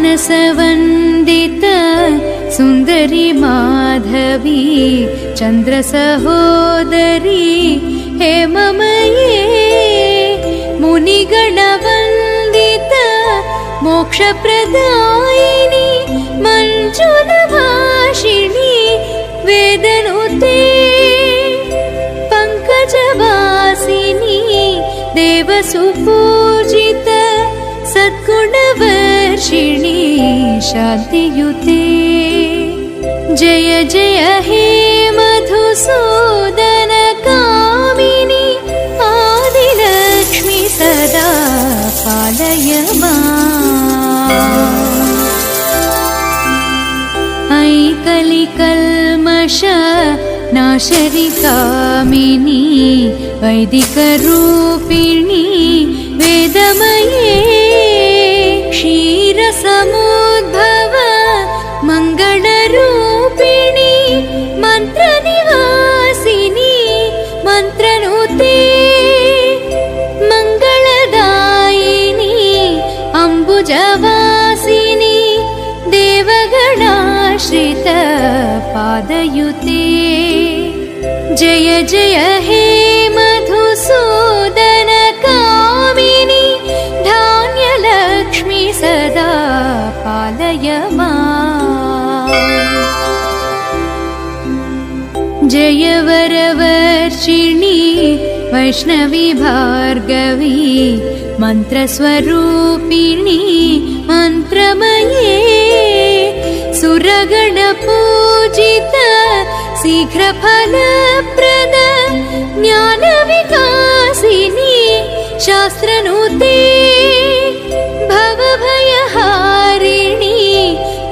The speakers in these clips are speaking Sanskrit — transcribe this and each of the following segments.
सुमनसवन्दित सुन्दरी माधवी चन्द्रसहोदरी हेममये मुनिगणवन्दित मोक्षप्रदायिनी मञ्जुलभाषिणी वेदनुते पङ्कजवासिनी देवसुपूजित सद्गुणवर्षिणी शान्तियुते जय जय हे मधुसूदन कामिनी आदिलक्ष्मी सदा पालय माम्। ऐ कलिकल्मष नाशरि कामिनी वैदिकरूपिणी वेदमये क्षीरसमुद्भव मङ्गलरूपिणी मन्त्रनिवासिनी मन्त्रनुते मङ्गलदायिनी अम्बुजवासिनी देवगणाश्रित पादयुते जय जय हे मधुसूदन कामिनी धान्यलक्ष्मी सदा पालय माम्। जय वरवर्षिणी वैष्णवी भार्गवी मन्त्रस्वरूपिणी मन्त्रमये सुरगणपूजित शीघ्रफलप्रद ज्ञानविकासिनी शास्त्रनुते भवभयहारिणी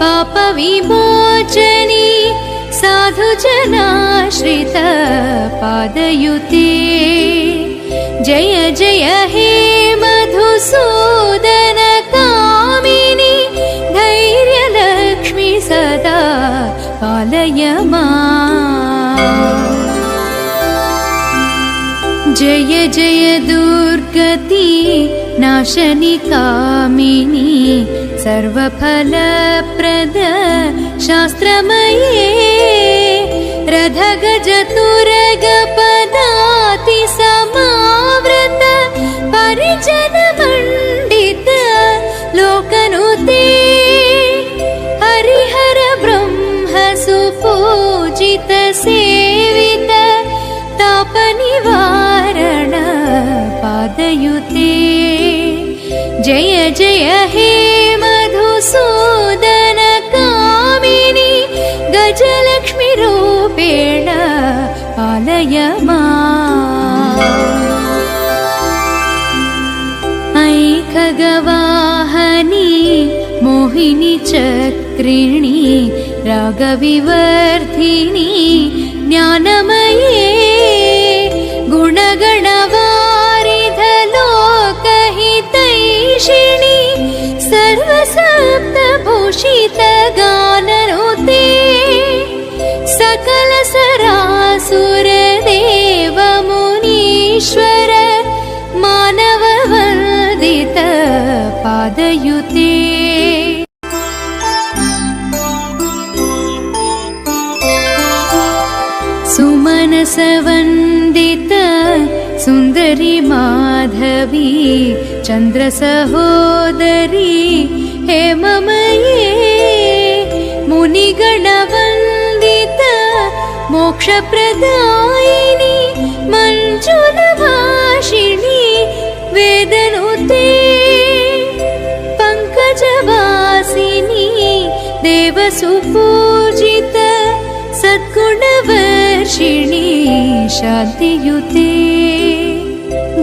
पापविमोचनी साधुजनाश्रित पादयुते जय जय हे मधुसूदन कामिनी धैर्यलक्ष्मी सदा पालय माम्। जय जय दुर्गति नाशनि कामिनी सर्वफलप्रद शास्त्रमये रथगजतुरगपदाति समावृत परिजनमण्डित लोकनुते हरिहर ब्रह्म सुपूजित सेवित तापनिवारण पादयुते जय जय हे मधुसूदन कामिनी गजलक्ष्मी रूपेण पालय माम्। ऐ खगवाहनी मोहिनी चक्रिणी रागविवर्धिनी ज्ञानमये गुणगणवारिध लोकहितैषिणी सर्वसप्तभूषित गाननुते सकल सरासुर देव मुनीश्वर मानववन्दित पादयुते सुमनसवन्दित सुन्दरी माधवी चन्द्रसहोदरी हेममये मुनिगणवन्दित मोक्षप्रदायिनी मञ्जुलभाषिणी वेदनुते पङ्कजवासिनी देवसुपूजित सद्गुणवर्षिणी शान्तियुते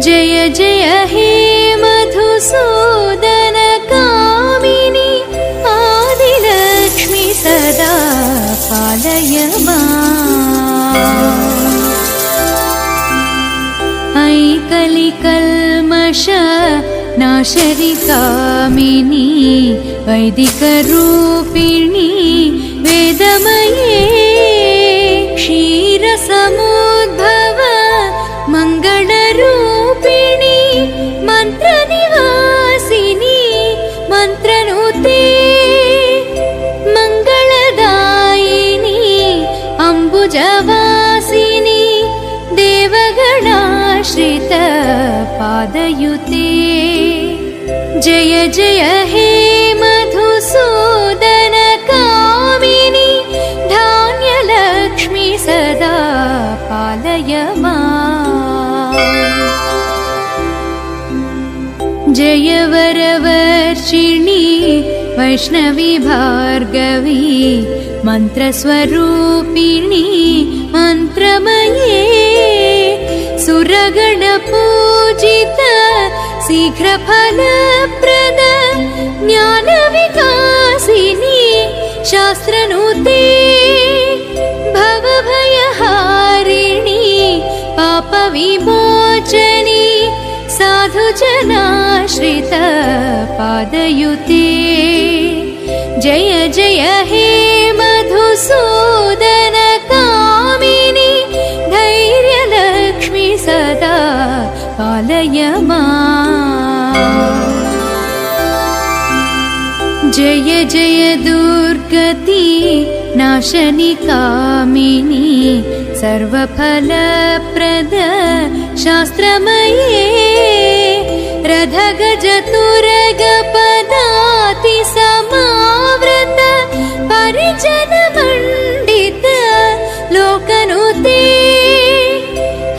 जय जय हे मधुसूदन कामिनी आदिलक्ष्मी सदा पालय माम्। ऐ कलिकल्मष नाशरि कामिनी वैदिकरूपिणी वेदमये क्षीरसमुद्भव मङ्गलरूपिणी मन्त्रनिवासिनी मन्त्रनुते पादयुते जय जय हे मधुसूदन कामिनि धान्यलक्ष्मी सदा पालय माम् जय वरवर्षिणि वैष्णवी भार्गवी मन्त्रस्वरूपिणी मन्त्रमये सुरगणपूजित शीघ्रफलप्रद ज्ञानविकासिनी शास्त्रनुते भवभयहारिणी पापविमोचनी साधुजनाश्रित पादयुते जय जय हे मधुसूदन कामिनि धैर्यलक्ष्मी सदा पालय माम् जय जय दुर्गति नाशनि कामिनि सर्वफलप्रद शास्त्रमये रथगजतुरगपदाति समावृत परिजनमण्डित लोकनुते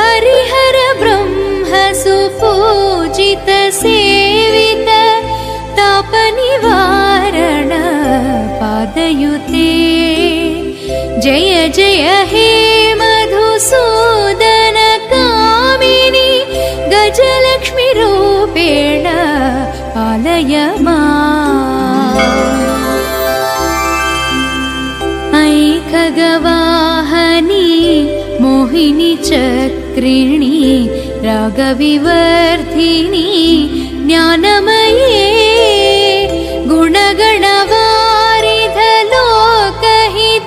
हरिहर ब्रह्म सुपूजित सेवित तापनिवारण पादयुते जय जय हे मधुसूदन कामिनि गजलक्ष्मी रूपेण पालय माम् ऐ खगवाहनी मोहिनी चक्रिणी रागविवर्धिनी ज्ञानमये गुणगणवारिध लोकहितैषिणी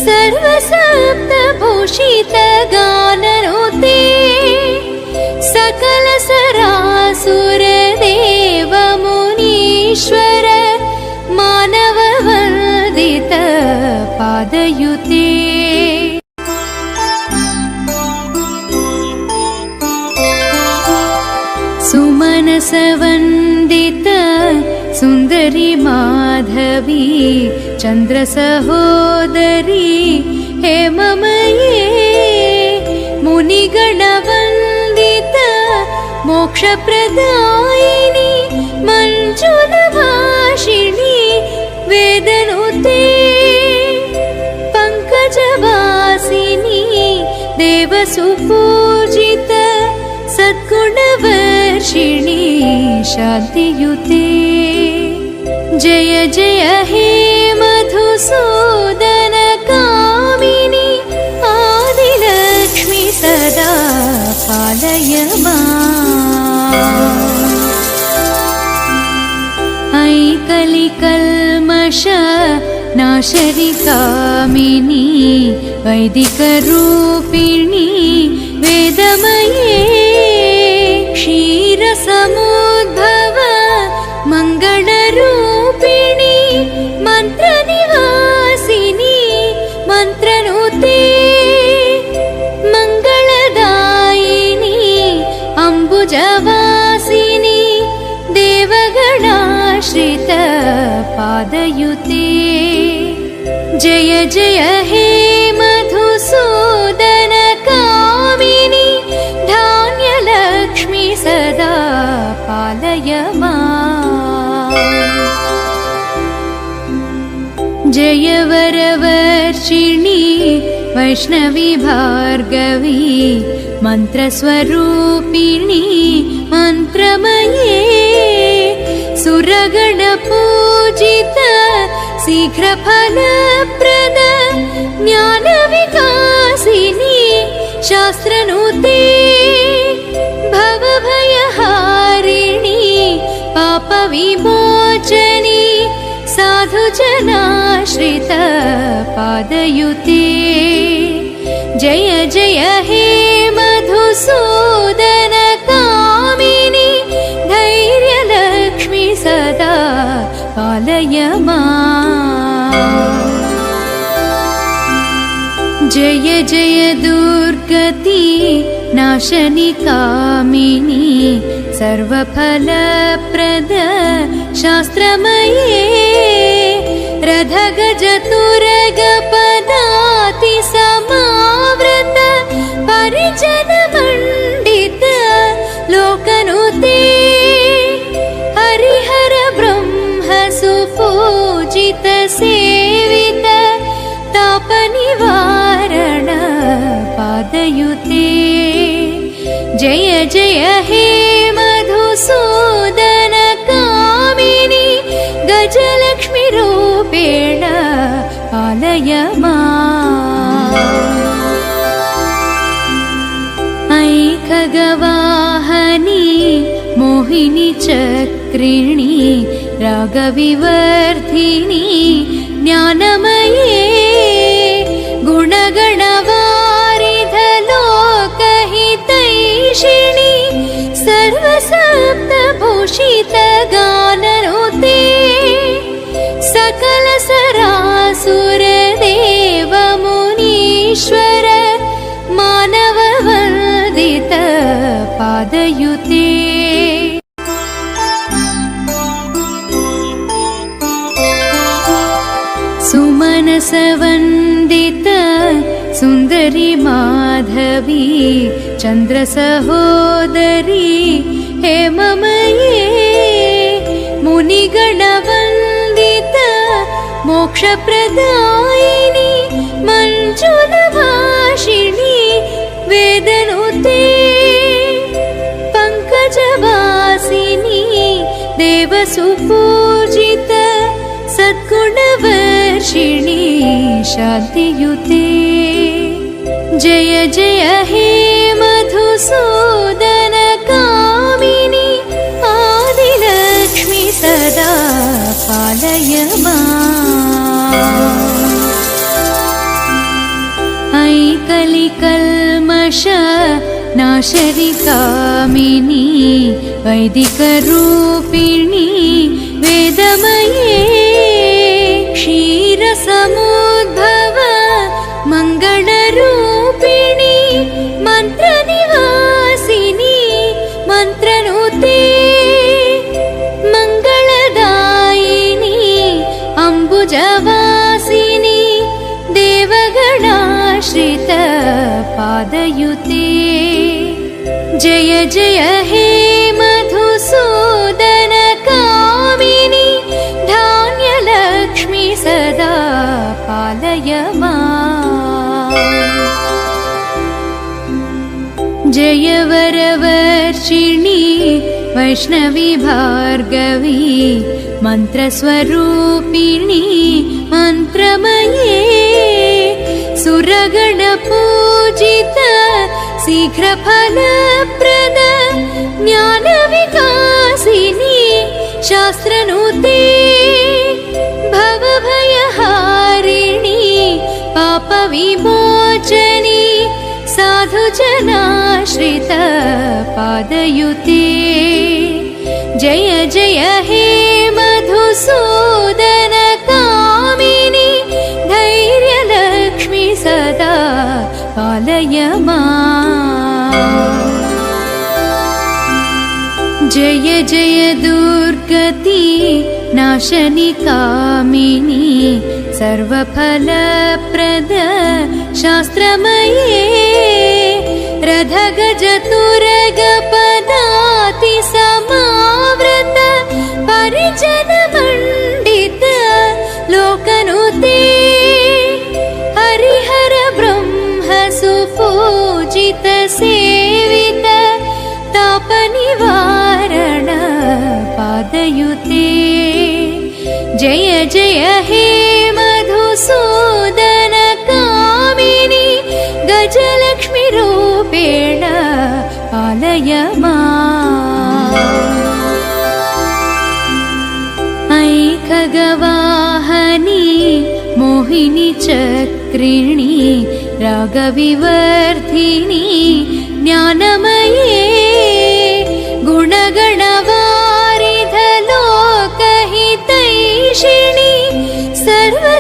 सर्वसप्तभूषित गाननुते सकल सरासुर देव मुनीश्वर मानववन्दित पादयुते सुमनसवन्दित सुन्दरी माधवी चन्द्रसहोदरी हेममये मुनिगणवन्दित मोक्षप्रदायिनी मञ्जुलभाषिणी वेदनुते पङ्कजवासिनी देवसुपूजित सद्गुणवर्षिणी शान्तियुते जय जय हे मधुसूदन कामिनि आदिलक्ष्मी सदा पालय माम् ऐ कलिकल्मष नाशरि कामिनि वैदिकरूपिणी वेदमये क्षीरसमुद्भव मङ्गलरूपिणी मन्त्रनिवासिनी मन्त्रनुते मङ्गलदायिनी अम्बुजवासिनी देवगणाश्रित पादयुते जय जय हे मधुसूदन कामिनि धान्यलक्ष्मी सदा पालय माम् जय वरवर्षिणी वैष्णवी भार्गवी मन्त्रस्वरूपिणी मन्त्रमये सुरगणपूजित शीघ्रफलप्रद ज्ञानविकासिनी शास्त्रनुते भवभयहारिणी पापविमोचनी साधुजनाश्रित पादयुते जय जय हे मधुसूदन कामिनि धैर्यलक्ष्मी सदा पालय माम् जय जय दुर्गति नाशनि कामिनी सर्वफलप्रद शास्त्रमये रथगजतुरगपदाति समावृत परिजनमण्डित लोकनुते हरिहर ब्रह्म सुपूजित सेवित तापनिवारण पादयुते जय जय हे मधुसूदन कामिनी गजलक्ष्मी रूपेण पालय माम् ऐ खगवाहनी मोहिनी चक्रिणी रागविवर्धिनी ज्ञानमये गुणगणवारिध लोकहितैषिणी सर्वसप्तभूषित गाननुते सकल सरासुर देव मुनीश्वर मानववन्दित पादयुते सुमनसवन्दित सुन्दरी माधवी चन्द्रसहोदरी हेममये मुनिगणवन्दित मोक्षप्रदायिनी मञ्जुलभाषिणी वेदनुते पङ्कजवासिनी देवसुपूजित सद्गुणवर्षिणी शान्तियुते जय जय हे मधुसूदन कामिनी आदिलक्ष्मी सदा पालय माम् ऐ कलिकल्मष नाशरि कामिनी वैदिकरूपिणी वेदमये क्षीरसमुद्भव मङ्गलरूपिणी मन्त्रनिवासिनी मन्त्रनुते मङ्गलदायिनी अम्बुजवासिनी देवगणाश्रित पादयुते जय जय हे मधुसूदन कामिनी धान्यलक्ष्मी सदा पालय माम् जय वरवर्षिणी वैष्णवी भार्गवी मन्त्रस्वरूपिणी मन्त्रमये सुरगणपूजित शीघ्रफलप्रद ज्ञानविकासिनी शास्त्रनुते भवभयहारिणी पापविमोचनी साधुजनाश्रित पादयुते जय जय हे मधुसूदन कामिनी धैर्यलक्ष्मी सदा पालय माम् जय जय दुर्गति नाशनि कामिनी सर्वफलप्रद शास्त्रमये रथगजतुरगपदाति समावृत परिजनमण्डित लोकनुते हरिहर ब्रह्म सुपूजित सेवित तापनिवारण पादयुते जय जय हे मधुसूदन कामिनी गजलक्ष्मी रूपेण पालय माम् ऐ खगवाहनी मोहिनी चक्रिणी रागविवर्धिनी ज्ञानमये गुणगणवारिध लोकहितैषिणी सर्वसप्तभूषित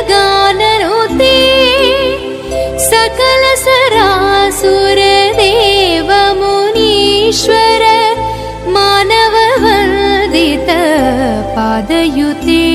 गाननुते सकल पादयुते